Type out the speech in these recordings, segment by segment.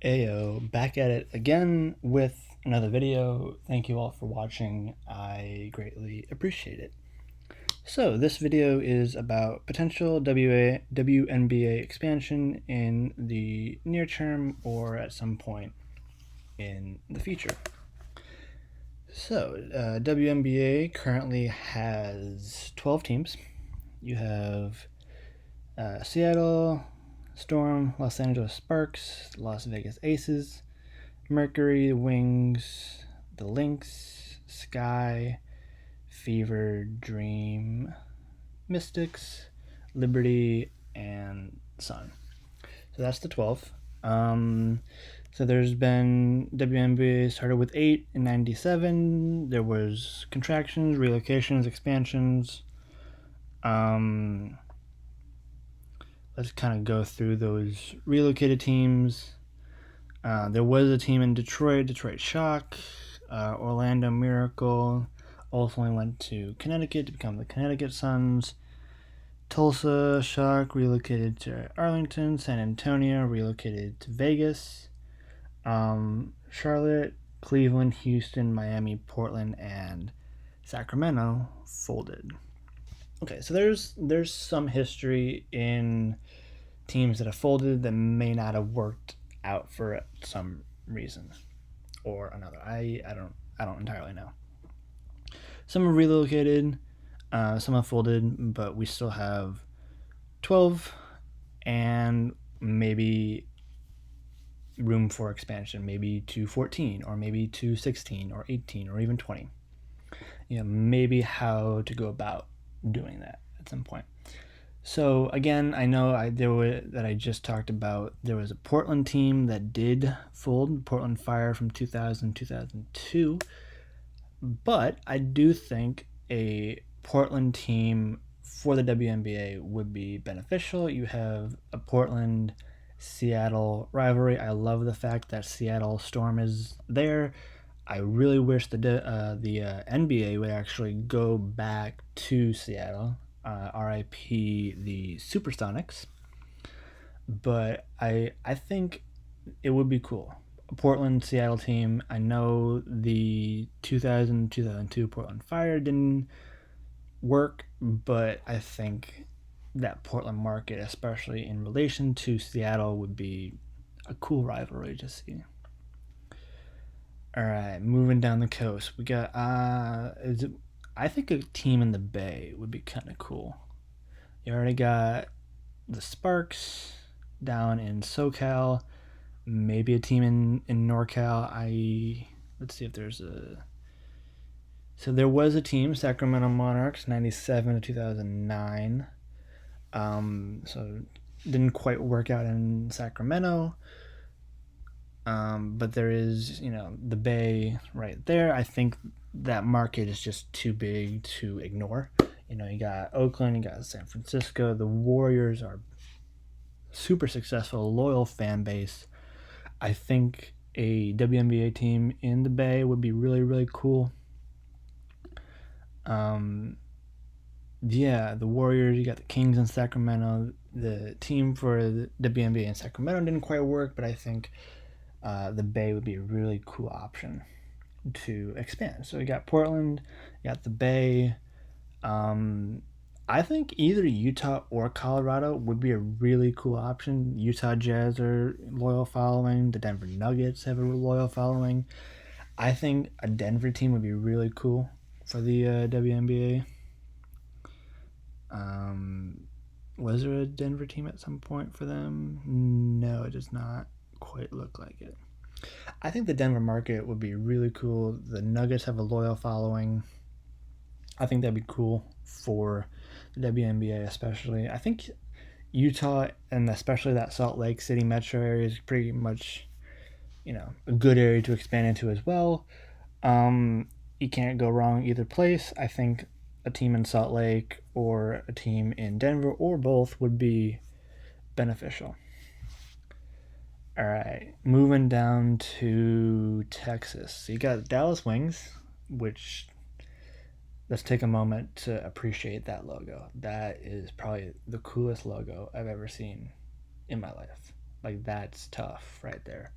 Ayo, back at it again with another video. Thank you all for watching. I greatly appreciate it. So this video is about potential WNBA expansion in the near term or at some point in the future. So WNBA currently has 12 teams. You have Seattle Storm, Los Angeles Sparks, Las Vegas Aces, Mercury, Wings, the Lynx, Sky, Fever, Dream, Mystics, Liberty, and Sun. So that's the 12. So there's been WNBA started with 8 in 97. There was contractions, relocations, expansions. Let's kind of go through those relocated teams. There was a team in Detroit Shock, Orlando Miracle, ultimately went to Connecticut to become the Connecticut Suns. Tulsa Shock relocated to Arlington. San Antonio relocated to Vegas. Charlotte, Cleveland, Houston, Miami, Portland, and Sacramento folded. Okay, so there's some history in teams that have folded that may not have worked out for some reason or another. I don't entirely know. Some have relocated, some have folded, but we still have 12 and maybe room for expansion, maybe to 14 or maybe to 16 or 18 or even 20. Maybe how to go about doing that at some point. So again, I know I just talked about, there was a Portland team that did fold, Portland Fire from 2002, but I do think a Portland team for the WNBA would be beneficial. You have a Portland Seattle rivalry. I love the fact that Seattle Storm is there. I really wish the NBA would actually go back to Seattle. RIP the Supersonics. But I think it would be cool. A Portland Seattle team. I know the 2002 Portland Fire didn't work, but I think that Portland market, especially in relation to Seattle, would be a cool rivalry to see. All right, moving down the coast, we got I think a team in the Bay would be kind of cool. You already got the Sparks down in SoCal, maybe a team in NorCal. Let's see if there's a. So there was a team, Sacramento Monarchs, 97 to 2009. So didn't quite work out in Sacramento. But there is, the Bay right there. I think that market is just too big to ignore. You got Oakland, you got San Francisco. The Warriors are super successful, loyal fan base. I think a WNBA team in the Bay would be really, really cool. The Warriors, you got the Kings in Sacramento. The team for the WNBA in Sacramento didn't quite work, but I think the Bay would be a really cool option to expand. So you got Portland, you got the Bay. I think either Utah or Colorado would be a really cool option. Utah Jazz are loyal following. The Denver Nuggets have a loyal following. I think a Denver team would be really cool for the WNBA. Was there a Denver team at some point for them? No, it does not quite look like it. I think the Denver market would be really cool. The Nuggets have a loyal following. I think that'd be cool for the WNBA especially. I think Utah and especially that Salt Lake City metro area is pretty much, a good area to expand into as well. You can't go wrong either place. I think a team in Salt Lake or a team in Denver or both would be beneficial. All right, moving down to Texas. So you got Dallas Wings, which, let's take a moment to appreciate that logo. That is probably the coolest logo I've ever seen in my life. Like, that's tough right there.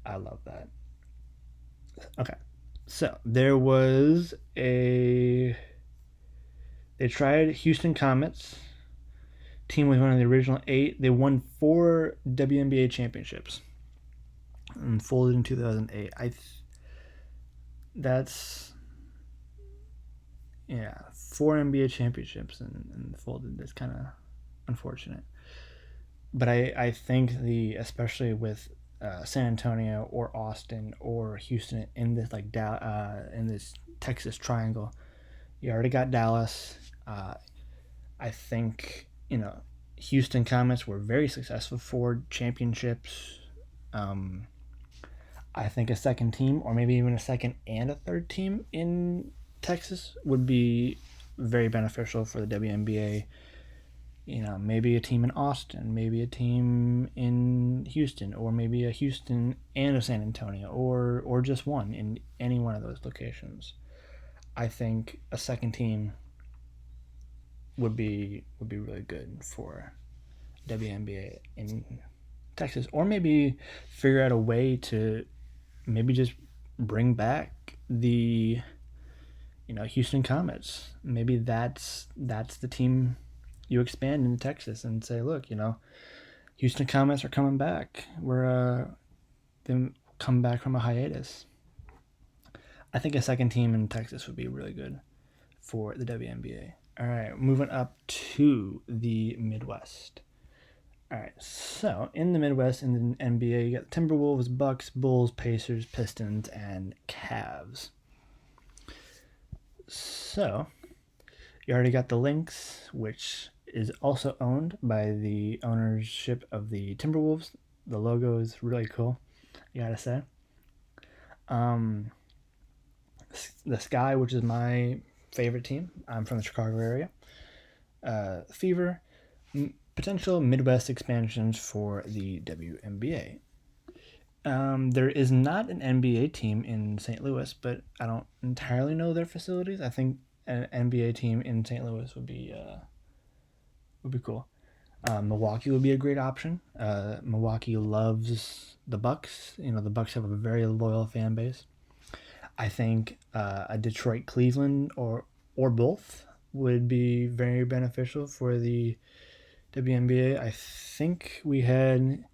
I love that. Okay, so there was a they tried Houston Comets. Team was one of the original 8. They won 4 WNBA championships and folded in 2008. That's yeah, 4 NBA championships and folded. That's kind of unfortunate. But I think especially with San Antonio or Austin or Houston in this in this Texas triangle, you already got Dallas. I think Houston Comets were very successful for championships. I think a second team, or maybe even a second and a third team in Texas, would be very beneficial for the WNBA. Maybe a team in Austin, maybe a team in Houston, or maybe a Houston and a San Antonio, or just one in any one of those locations. I think a second team would be really good for WNBA in Texas, or maybe figure out a way to maybe just bring back the Houston Comets. Maybe that's the team you expand into Texas and say, look, Houston Comets are coming back. We're them come back from a hiatus. I think a second team in Texas would be really good for the WNBA. All right, moving up to the Midwest. All right, so in the Midwest, in the NBA, you got Timberwolves, Bucks, Bulls, Pacers, Pistons, and Cavs. So you already got the Lynx, which is also owned by the ownership of the Timberwolves. The logo is really cool, you gotta say. The Sky, which is my favorite team. I'm from the Chicago area. Fever, potential Midwest expansions for the WNBA. There is not an NBA team in St. Louis, but I don't entirely know their facilities. I think an NBA team in St. Louis would be cool. Milwaukee would be a great option. Milwaukee loves the Bucks. The Bucks have a very loyal fan base. I think a Detroit, Cleveland, or both would be very beneficial for the WNBA. I think we had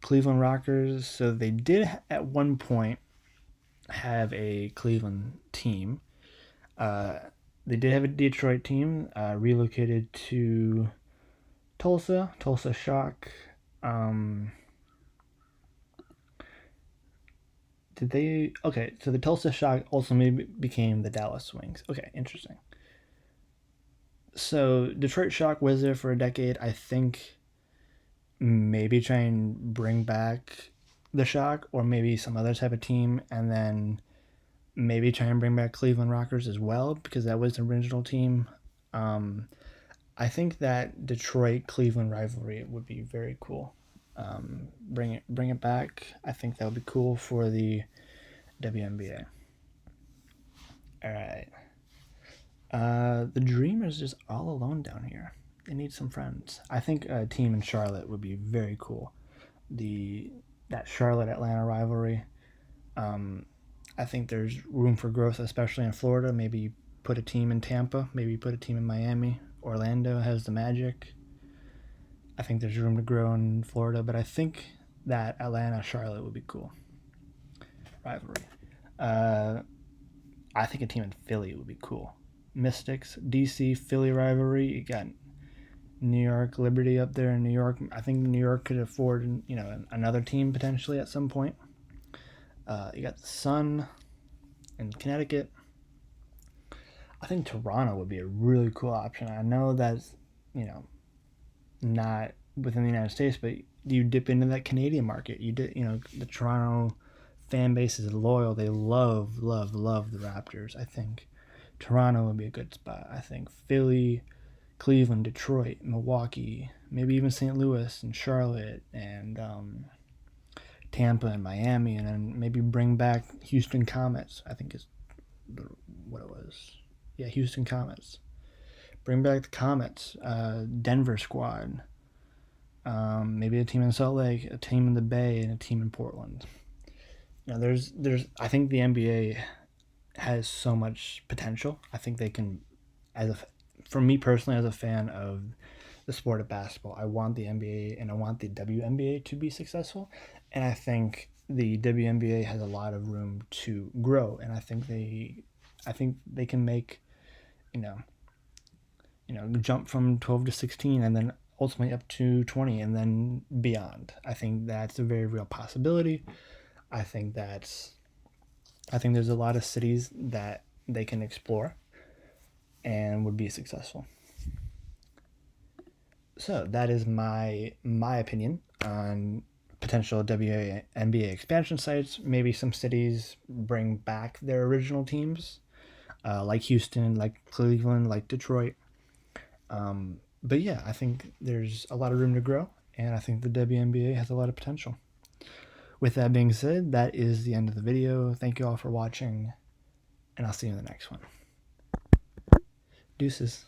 Cleveland Rockers. So they did at one point have a Cleveland team. They did have a Detroit team relocated to Tulsa Shock. Did they? Okay, so the Tulsa Shock also maybe became the Dallas Wings. Okay, interesting. So Detroit Shock was there for a decade. I think maybe try and bring back the Shock, or maybe some other type of team, and then maybe try and bring back Cleveland Rockers as well, because that was the original team. I think that Detroit Cleveland rivalry would be very cool. Bring it back. I think that would be cool for the WNBA. All right. The Dream is just all alone down here. They need some friends. I think a team in Charlotte would be very cool. That Charlotte Atlanta rivalry. I think there's room for growth, especially in Florida. Maybe put a team in Tampa. Maybe put a team in Miami. Orlando has the Magic. I think there's room to grow in Florida, but I think that Atlanta Charlotte would be cool. Rivalry. I think a team in Philly would be cool. Mystics, DC, Philly rivalry. You got New York Liberty up there in New York. I think New York could afford another team potentially at some point. You got the Sun in Connecticut. I think Toronto would be a really cool option. I know that's not within the United States, but you dip into that Canadian market. The Toronto fan base is loyal. They love the Raptors. I think Toronto would be a good spot. I think Philly, Cleveland, Detroit, Milwaukee, maybe even St. Louis and Charlotte and Tampa and Miami, and then maybe bring back Houston Comets. I think is what it was. Yeah, Houston Comets. Bring back the Comets. Denver squad. maybe a team in Salt Lake, a team in the Bay, and a team in Portland. There's I think the NBA has so much potential. I think they can, for me personally, as a fan of the sport of basketball, I want the NBA and I want the WNBA to be successful, and I think the WNBA has a lot of room to grow, and I think they can make, you know, jump from 12 to 16, and then ultimately up to 20, and then beyond. I think that's a very real possibility. I think there's a lot of cities that they can explore and would be successful. So that is my opinion on potential WNBA expansion sites. Maybe some cities bring back their original teams, like Houston, like Cleveland, like Detroit. But yeah, I think there's a lot of room to grow, and I think the WNBA has a lot of potential. With that being said, that is the end of the video. Thank you all for watching, and I'll see you in the next one. Deuces.